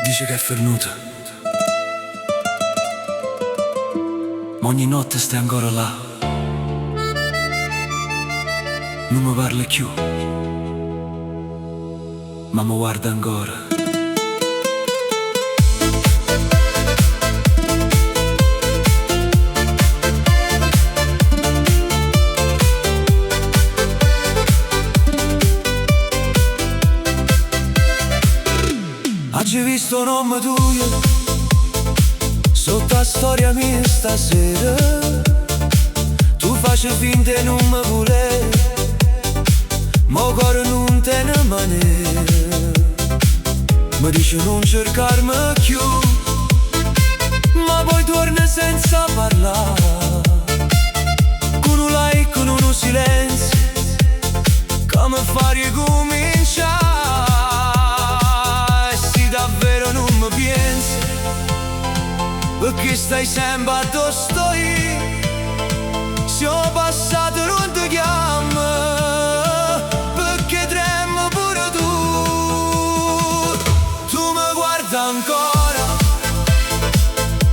Dice che è fernuta, ma ogni notte stai ancora là. Non mi parli più, ma mi guarda ancora. Oggi visto un nome tuo sotto la storia mia stasera. Tu faci finta e non mi vuole, ma il cuore non te ne manera. Mi dici non cercarmi più, ma poi torna senza parlare, con un like, con uno silenzio, come fa ricominciare. Perché stai sempre addosso io, se ho passato non ti chiamo, perché tremo pure tu. Tu mi guarda ancora,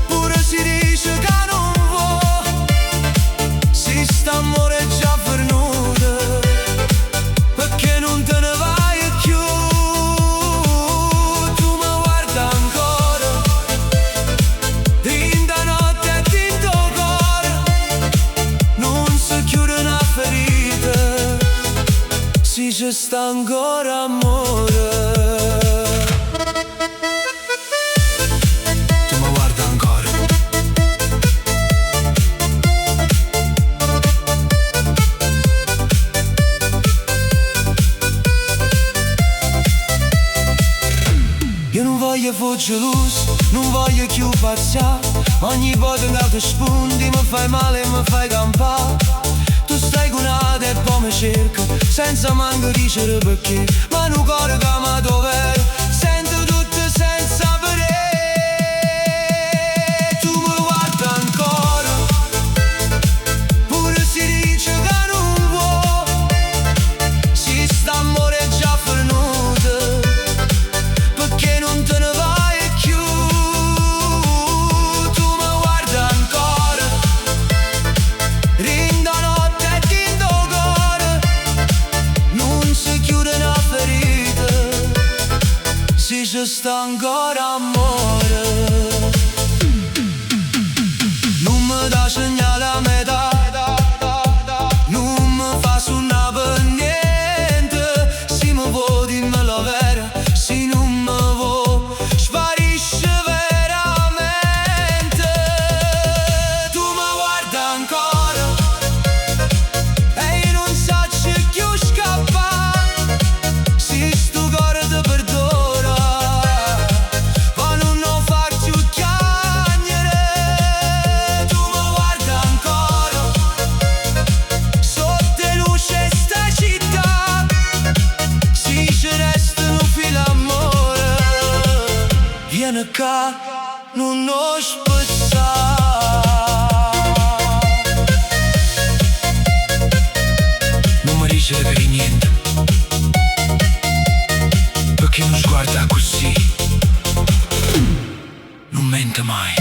pure si dice che non vuoi, si sta amore già fernuto, perché non te ne vai più. C'è sta ancora amore. Tu mi guarda ancora. Io non voglio fuggire geloso, non voglio più passare. Ogni volta che ti spunti mi fai male e mi fai campare. Tu stai con una e poi mi cerca, senza manco dicere perché, ma non cuore che mi dov'è, sento tutto senza vedere. Tu mi guarda ancora, pure si dice che non vuoi, si sta amore già fernuto, perché non te ne vai più. Tu mi guarda ancora, rinda notte e tinto cuore, non si chiude una ferita, se c'è sta ancora amore. Non mi dà segnale a metà, non mi fa suonare per niente. Se mi vuoi dimmi la vera, se non mi vuoi sparisce veramente. Tu mi guarda ancora e io non saccio più scappare, se sto cuore ti perdona, ma non lo faccio chiagnere. Tu mi guarda ancora, sotto luce sta città, se ci resta un filo amore, vieni qua, non lo spezzare. Non mi dice per niente, perché non sguarda così, non mente mai.